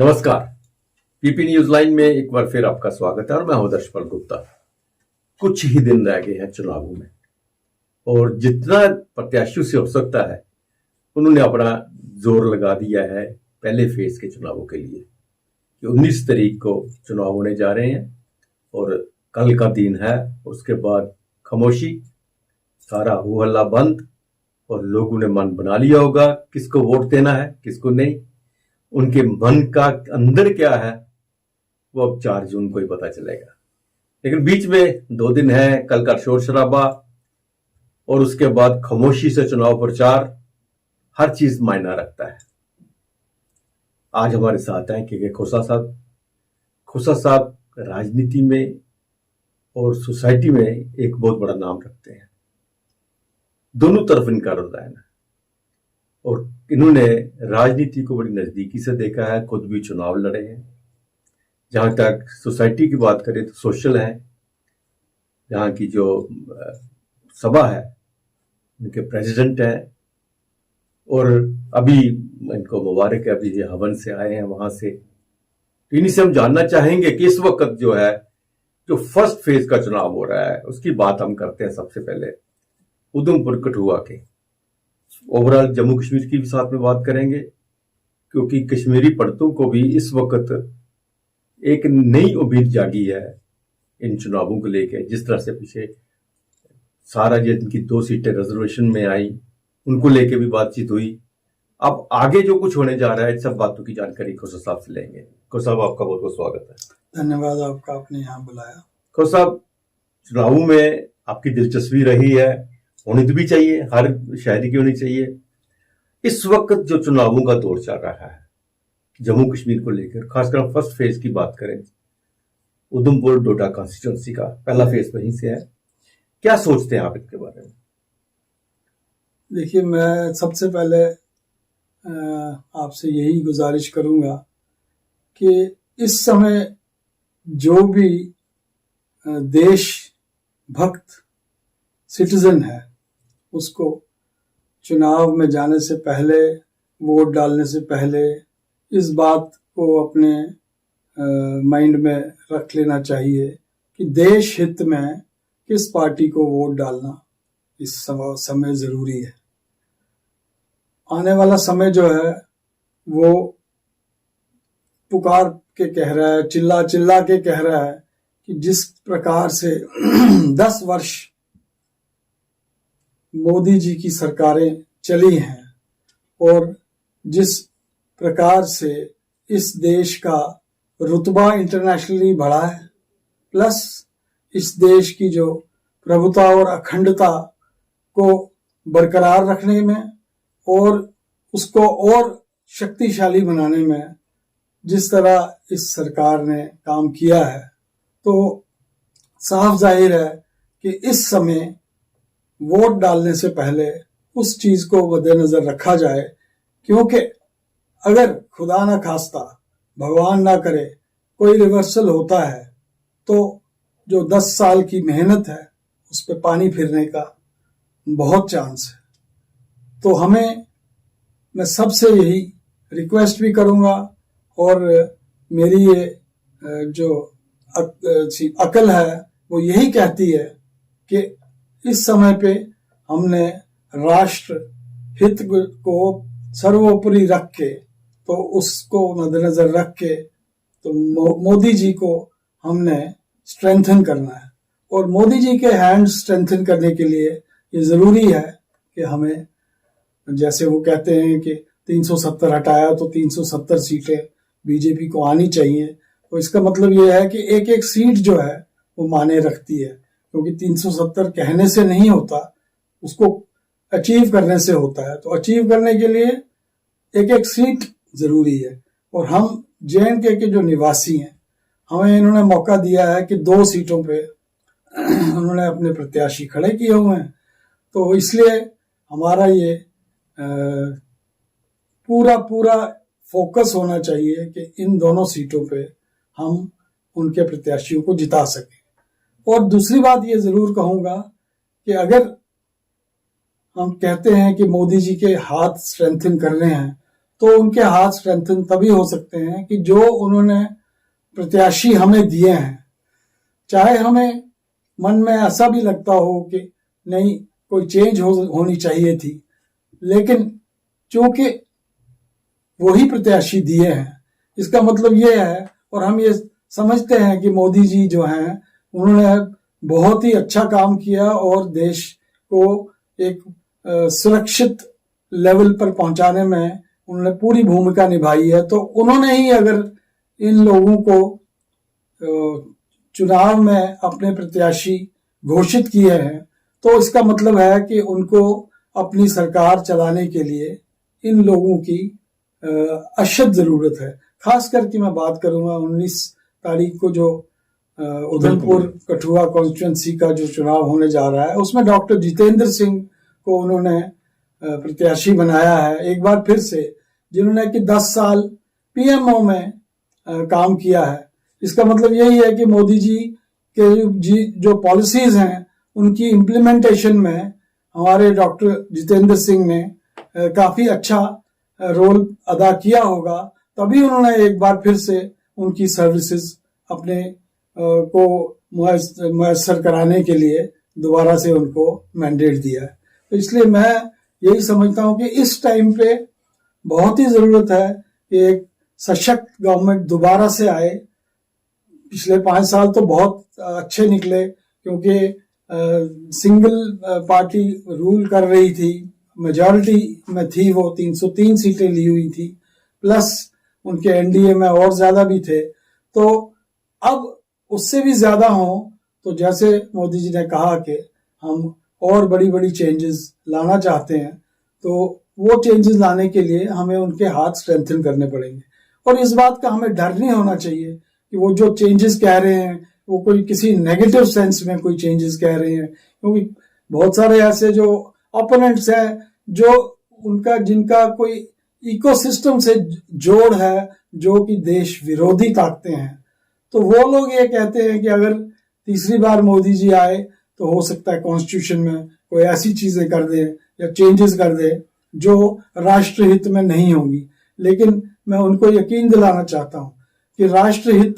नमस्कार। PP news line में एक बार फिर आपका स्वागत है और मैं हूं दर्शपाल गुप्ता। कुछ ही दिन रह गए हैं चुनावों में और जितना प्रत्याशियों से हो सकता है उन्होंने अपना जोर लगा दिया है पहले फेज के चुनावों के लिए कि 19 तारीख को चुनाव होने जा रहे हैं और कल का दिन है। उसके बाद खामोशी, सारा हो हल्ला बंद और लोगों ने मन बना लिया होगा किसको वोट देना है किसको नहीं। उनके मन का अंदर क्या है वो अब 4 जून को ही पता चलेगा। लेकिन बीच में 2 दिन है, कल का शोर शराबा और उसके बाद खामोशी से चुनाव प्रचार, हर चीज मायना रखता है। आज हमारे साथ हैं के खोसा साहब। खोसा साहब राजनीति में और सोसाइटी में एक बहुत बड़ा नाम रखते हैं। दोनों तरफ इनका रुझान है और इन्होंने राजनीति को बड़ी नजदीकी से देखा है, खुद भी चुनाव लड़े हैं। जहां तक सोसाइटी की बात करें तो सोशल है, जहां की जो सभा है उनके प्रेसिडेंट हैं और अभी इनको मुबारक है, अभी ये हवन से आए हैं वहां से। इन्हीं से हम जानना चाहेंगे कि इस वक्त जो है जो फर्स्ट फेज का चुनाव हो रहा है उसकी बात हम करते हैं। सबसे पहले उधमपुर कठुआ के ओवरऑल जम्मू कश्मीर की भी साथ में बात करेंगे क्योंकि कश्मीरी पंडितों को भी इस वक्त एक नई उम्मीद जागी है इन चुनावों को लेकर। जिस तरह से पीछे सारा जिनकी 2 सीटें रिजर्वेशन में आई उनको लेके भी बातचीत हुई। अब आगे जो कुछ होने जा रहा है सब बातों की जानकारी खोसा साहब से लेंगे। खोसा साहब आपका बहुत बहुत स्वागत है। धन्यवाद आपका, आपने यहाँ बुलाया। खोसा साहब, चुनावों में आपकी दिलचस्पी रही है, होनी तो भी चाहिए, हर शहरी की होनी चाहिए। इस वक्त जो चुनावों का दौर चल रहा है जम्मू कश्मीर को लेकर, खासकर फर्स्ट फेज की बात करें, उधमपुर डोडा कॉन्स्टिट्यूंसी का पहला फेज वहीं से है, क्या सोचते हैं आप इसके बारे में? देखिए, मैं सबसे पहले आपसे यही गुजारिश करूंगा कि इस समय जो भी देश भक्त सिटीजन है उसको चुनाव में जाने से पहले, वोट डालने से पहले इस बात को अपने माइंड में रख लेना चाहिए कि देश हित में किस पार्टी को वोट डालना इस समय जरूरी है। आने वाला समय जो है वो पुकार के कह रहा है, चिल्ला चिल्ला के कह रहा है कि जिस प्रकार से 10 वर्ष मोदी जी की सरकारें चली हैं और जिस प्रकार से इस देश का रुतबा इंटरनेशनली बढ़ा है, प्लस इस देश की जो प्रभुता और अखंडता को बरकरार रखने में और उसको और शक्तिशाली बनाने में जिस तरह इस सरकार ने काम किया है, तो साफ जाहिर है कि इस समय वोट डालने से पहले उस चीज को मद्देनजर रखा जाए, क्योंकि अगर खुदा ना खास्ता, भगवान ना करे, कोई रिवर्सल होता है तो जो 10 साल की मेहनत है उस पर पानी फिरने का बहुत चांस है। तो मैं सबसे यही रिक्वेस्ट भी करूंगा और मेरी ये जो अकल है वो यही कहती है कि इस समय पे हमने राष्ट्र हित को सर्वोपरि रख के, तो उसको मद्देनजर रख के तो मोदी जी को हमने स्ट्रेंथन करना है। और मोदी जी के हैंड स्ट्रेंथन करने के लिए ये जरूरी है कि हमें, जैसे वो कहते हैं कि 370 हटाया तो 370 सीटें बीजेपी को आनी चाहिए, तो इसका मतलब ये है कि एक एक सीट जो है वो माने रखती है, क्योंकि 370 कहने से नहीं होता, उसको अचीव करने से होता है। तो अचीव करने के लिए एक एक सीट जरूरी है। और हम JNK के जो निवासी हैं, हमें इन्होंने मौका दिया है कि 2 सीटों पे उन्होंने अपने प्रत्याशी खड़े किए हुए हैं। तो इसलिए हमारा ये पूरा फोकस होना चाहिए कि इन दोनों सीटों पे हम उनके प्रत्याशियों को जिता सकें। और दूसरी बात ये जरूर कहूंगा कि अगर हम कहते हैं कि मोदी जी के हाथ स्ट्रेंथन करने हैं, तो उनके हाथ स्ट्रेंथन तभी हो सकते हैं कि जो उन्होंने प्रत्याशी हमें दिए हैं, चाहे हमें मन में ऐसा भी लगता हो कि नहीं कोई चेंज होनी चाहिए थी, लेकिन चूंकि वही प्रत्याशी दिए हैं, इसका मतलब ये है, और हम ये समझते हैं कि मोदी जी जो हैं उन्होंने बहुत ही अच्छा काम किया और देश को एक सुरक्षित लेवल पर पहुंचाने में उन्होंने पूरी भूमिका निभाई है। तो उन्होंने ही अगर इन लोगों को चुनाव में अपने प्रत्याशी घोषित किए हैं, तो इसका मतलब है कि उनको अपनी सरकार चलाने के लिए इन लोगों की अशद जरूरत है। खास करके मैं बात करूंगा 19 तारीख को जो उधमपुर कठुआ कॉन्स्टिट्यूंसी का जो चुनाव होने जा रहा है, उसमें डॉक्टर जितेंद्र सिंह को उन्होंने प्रत्याशी बनाया है एक बार फिर से, जिन्होंने कि 10 साल पीएमओ में काम किया है। इसका मतलब यही है कि मोदी जी के जो पॉलिसीज हैं उनकी इम्प्लीमेंटेशन में हमारे डॉक्टर जितेंद्र सिंह ने काफी अच्छा रोल अदा किया होगा, तभी उन्होंने एक बार फिर से उनकी सर्विसेज अपने को मुयस्सर कराने के लिए दोबारा से उनको मैंडेट दिया है। तो इसलिए मैं यही समझता हूं कि इस टाइम पे बहुत ही जरूरत है कि एक सशक्त गवर्नमेंट दोबारा से आए। पिछले 5 साल तो बहुत अच्छे निकले, क्योंकि सिंगल पार्टी रूल कर रही थी, मेजॉरिटी में थी, वो 303 सीटें ली हुई थी, प्लस उनके एनडीए में और ज्यादा भी थे। तो अब उससे भी ज्यादा हो, तो जैसे मोदी जी ने कहा कि हम और बड़ी बड़ी चेंजेस लाना चाहते हैं, तो वो चेंजेस लाने के लिए हमें उनके हाथ स्ट्रेंथन करने पड़ेंगे। और इस बात का हमें डर नहीं होना चाहिए कि वो जो चेंजेस कह रहे हैं वो कोई किसी नेगेटिव सेंस में कोई चेंजेस कह रहे हैं, क्योंकि बहुत सारे ऐसे जो ओपोनेंट्स हैं जो उनका जिनका कोई इकोसिस्टम से जोड़ है, जो कि देश विरोधी ताकतें हैं, तो वो लोग ये कहते हैं कि अगर तीसरी बार मोदी जी आए तो हो सकता है कॉन्स्टिट्यूशन में कोई ऐसी चीजें कर दे या चेंजेस कर दे जो राष्ट्रहित में नहीं होंगी। लेकिन मैं उनको यकीन दिलाना चाहता हूं कि राष्ट्रहित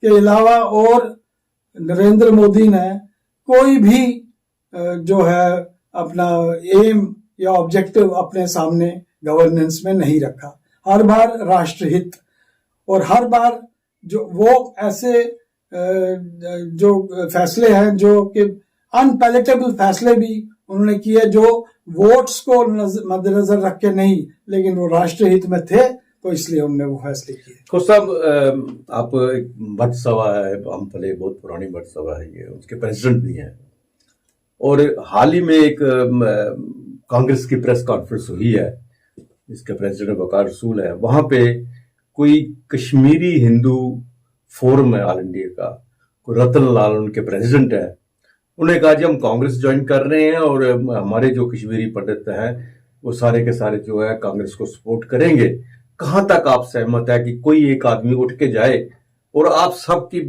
के अलावा और नरेंद्र मोदी ने कोई भी जो है अपना एम या ऑब्जेक्टिव अपने सामने गवर्नेंस में नहीं रखा। हर बार राष्ट्रहित, और हर बार जो वो ऐसे जो फैसले हैं जो कि अनपैलेटेबल फैसले भी उन्होंने किए, जो वोट्स को मद्देनजर रख के नहीं, लेकिन वो राष्ट्रहित में थे, तो इसलिए हमने वो फैसले किए। खोस साहब, आप एक मठ सभा है, हम पहले बहुत पुरानी मठ सभा है ये, उसके प्रेसिडेंट भी हैं, और हाल ही में एक कांग्रेस की प्रेस कॉन्फ्रेंस हुई है, इसके प्रेसिडेंट वकार रसूल है, वहां पे कोई कश्मीरी हिंदू फोरम है ऑल इंडिया का, कोई रतन लाल उनके प्रेसिडेंट है, उन्होंने कहा जी हम कांग्रेस ज्वाइन कर रहे हैं और हमारे जो कश्मीरी पंडित हैं वो सारे के सारे जो है कांग्रेस को सपोर्ट करेंगे। कहां तक आप सहमत है कि कोई एक आदमी उठ के जाए और आप सबकी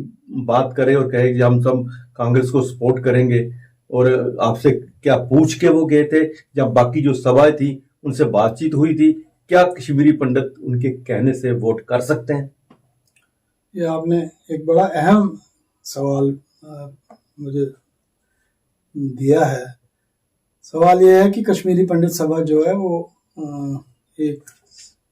बात करे और कहे कि हम सब कांग्रेस को सपोर्ट करेंगे? और आपसे क्या पूछ के वो गए थे, जब बाकी जो सभाएं थी उनसे बातचीत हुई थी, क्या कश्मीरी पंडित उनके कहने से वोट कर सकते हैं? ये आपने एक बड़ा अहम सवाल मुझे दिया है। सवाल यह है कि कश्मीरी पंडित सभा जो है वो एक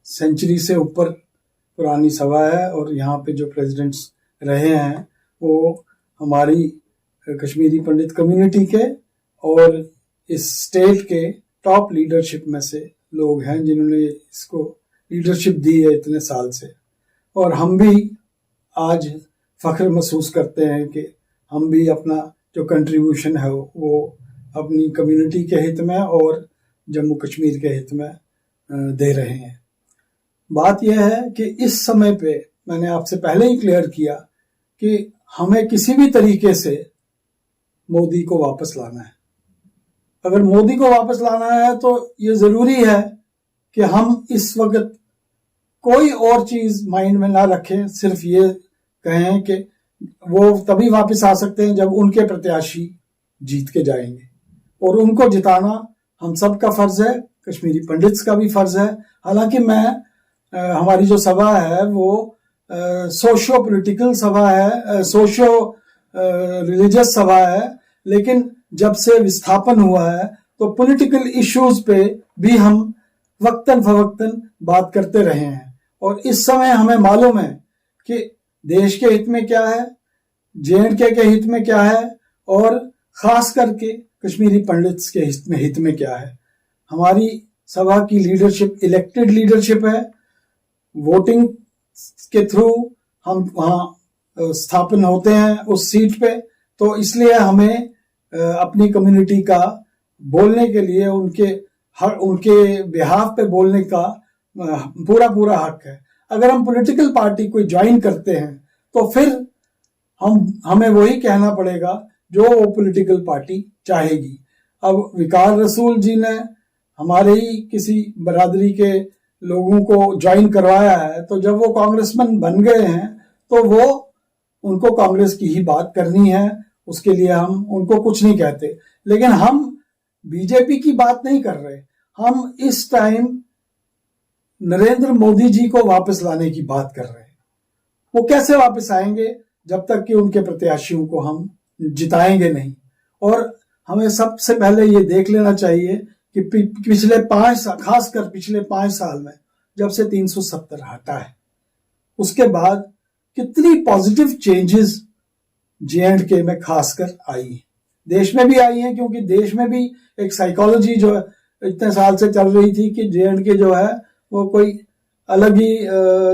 सेंचुरी से ऊपर पुरानी सभा है, और यहाँ पे जो प्रेसिडेंट्स रहे हैं वो हमारी कश्मीरी पंडित कम्युनिटी के और इस स्टेट के टॉप लीडरशिप में से लोग हैं जिन्होंने इसको लीडरशिप दी है इतने साल से। और हम भी आज फख्र महसूस करते हैं कि हम भी अपना जो कंट्रीब्यूशन है वो अपनी कम्युनिटी के हित में और जम्मू कश्मीर के हित में दे रहे हैं। बात यह है कि इस समय पे मैंने आपसे पहले ही क्लियर किया कि हमें किसी भी तरीके से मोदी को वापस लाना है। अगर मोदी को वापस लाना है तो ये जरूरी है कि हम इस वक्त कोई और चीज माइंड में ना रखें, सिर्फ ये कहें कि वो तभी वापस आ सकते हैं जब उनके प्रत्याशी जीत के जाएंगे, और उनको जिताना हम सब का फर्ज है, कश्मीरी पंडित्स का भी फर्ज है। हालांकि मैं हमारी जो सभा है वो सोशियो पॉलिटिकल सभा है, सोशियो रिलीजियस सभा है, लेकिन जब से विस्थापन हुआ है तो पॉलिटिकल इश्यूज पे भी हम वक्तन फवक्तन बात करते रहे हैं। और इस समय हमें मालूम है कि देश के हित में क्या है, JNK के हित में क्या है, और खास करके कश्मीरी पंडित्स के हित में क्या है। हमारी सभा की लीडरशिप इलेक्टेड लीडरशिप है, वोटिंग के थ्रू हम वहाँ स्थापन होते हैं उस सीट पे, तो इसलिए हमें अपनी कम्युनिटी का बोलने के लिए उनके बिहाफ पे बोलने का पूरा हक है। अगर हम पॉलिटिकल पार्टी को ज्वाइन करते हैं तो फिर हमें वही कहना पड़ेगा जो वो पॉलिटिकल पार्टी चाहेगी। अब विकार रसूल जी ने हमारे ही किसी बरादरी के लोगों को ज्वाइन करवाया है, तो जब वो कांग्रेसमैन बन गए हैं तो वो उनको कांग्रेस की ही बात करनी है, उसके लिए हम उनको कुछ नहीं कहते। लेकिन हम बीजेपी की बात नहीं कर रहे, हम इस टाइम नरेंद्र मोदी जी को वापस लाने की बात कर रहे हैं। वो कैसे वापस आएंगे जब तक कि उनके प्रत्याशियों को हम जिताएंगे नहीं। और हमें सबसे पहले ये देख लेना चाहिए कि खासकर पिछले 5 साल में जब से 370 हटा है, उसके बाद कितनी पॉजिटिव चेंजेस JNK में खासकर आई है, देश में भी आई है, क्योंकि देश में भी एक साइकोलॉजी जो इतने साल से चल रही थी कि JNK जो है वो कोई अलग ही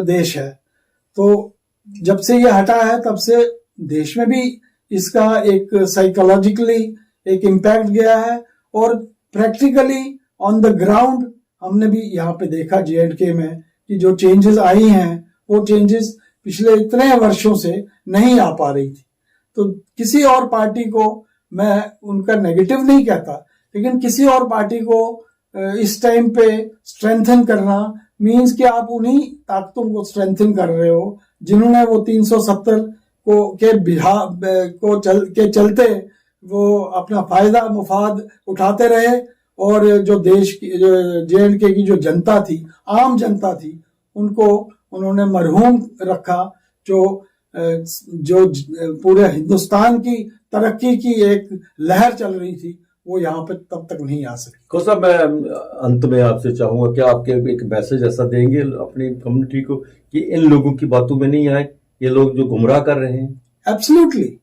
देश है। तो जब से ये हटा है तब से देश में भी इसका एक साइकोलॉजिकली एक इम्पैक्ट गया है, और प्रैक्टिकली ऑन द ग्राउंड हमने भी यहाँ पे देखा JNK में कि जो चेंजेस आई हैं वो चेंजेस पिछले इतने वर्षों से नहीं आ पा रही थी। तो किसी और पार्टी को मैं उनका नेगेटिव नहीं कहता, लेकिन किसी और पार्टी को इस टाइम पे स्ट्रेंथन करना मींस कि आप उन्हीं ताकतों को स्ट्रेंथन कर रहे हो जिन्होंने वो 370 के चलते वो अपना फायदा मुफाद उठाते रहे, और जो देश की JNK की जो जनता थी, आम जनता थी, उनको उन्होंने मरहूम रखा। जो पूरे हिंदुस्तान की तरक्की की एक लहर चल रही थी वो यहाँ पे तब तक नहीं आ सकी। खोसा, मैं अंत में आपसे चाहूंगा कि आपके एक मैसेज ऐसा देंगे अपनी कम्युनिटी को कि इन लोगों की बातों में नहीं आए, ये लोग जो गुमराह कर रहे हैं। एब्सोल्युटली,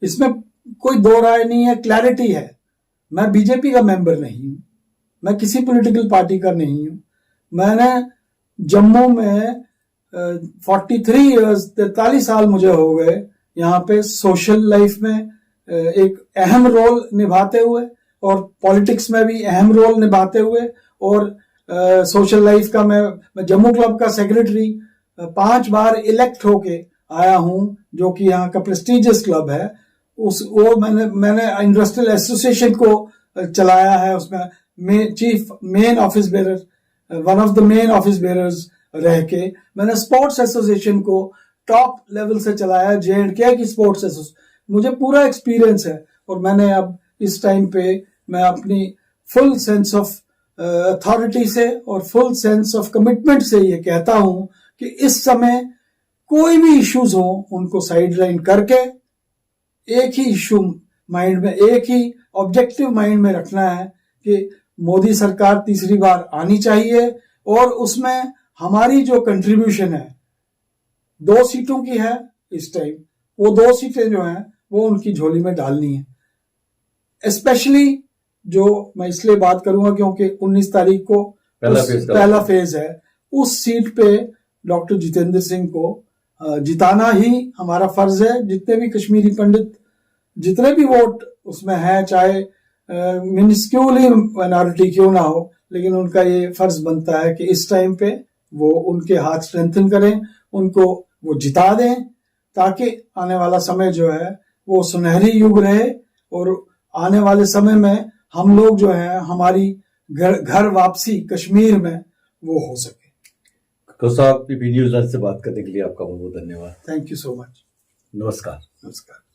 इसमें कोई दो राय नहीं है, क्लैरिटी है। मैं बीजेपी का मेंबर नहीं हूं, मैं किसी पॉलिटिकल पार्टी का नहीं हूं। मैंने जम्मू में 43 साल मुझे हो गए यहाँ पे सोशल लाइफ में एक अहम रोल निभाते हुए, और पॉलिटिक्स में भी अहम रोल निभाते हुए, और सोशल लाइफ का मैं जम्मू क्लब का सेक्रेटरी 5 बार इलेक्ट होके आया हूं, जो कि यहाँ का प्रेस्टिजियस क्लब है। मैंने इंडस्ट्रियल एसोसिएशन को चलाया है, उसमें main office bearer, one of the main office bearers रह के। मैंने स्पोर्ट्स एसोसिएशन को टॉप लेवल से चलाया, JNK की स्पोर्ट्स एसोसिएशन, मुझे पूरा एक्सपीरियंस है। और मैंने अब इस टाइम पे मैं अपनी फुल सेंस ऑफ अथॉरिटी से और फुल सेंस ऑफ कमिटमेंट से ये कहता हूं कि इस समय कोई भी इश्यूज हो उनको साइडलाइन करके एक ही इश्यू माइंड में, एक ही ऑब्जेक्टिव माइंड में रखना है कि मोदी सरकार तीसरी बार आनी चाहिए, और उसमें हमारी जो कंट्रीब्यूशन है 2 सीटों की है इस टाइम, वो 2 सीटें जो हैं वो उनकी झोली में डालनी है। स्पेशली जो मैं इसलिए बात करूंगा क्योंकि 19 तारीख को पहला फेज है, उस सीट पे डॉक्टर जितेंद्र सिंह को जिताना ही हमारा फर्ज है। जितने भी कश्मीरी पंडित, जितने भी वोट उसमें हैं, चाहे मिनिस्क्यूल माइनॉरिटी क्यों ना हो, लेकिन उनका ये फर्ज बनता है कि इस टाइम पे वो उनके हाथ स्ट्रेंथन करें, उनको वो जिता दें, ताकि आने वाला समय जो है वो सुनहरी युग रहे, और आने वाले समय में हम लोग जो है हमारी घर वापसी कश्मीर में वो हो सके। खोसा, PB न्यूज़ से बात करने के लिए आपका बहुत बहुत धन्यवाद। Thank you so much. नमस्कार। नमस्कार।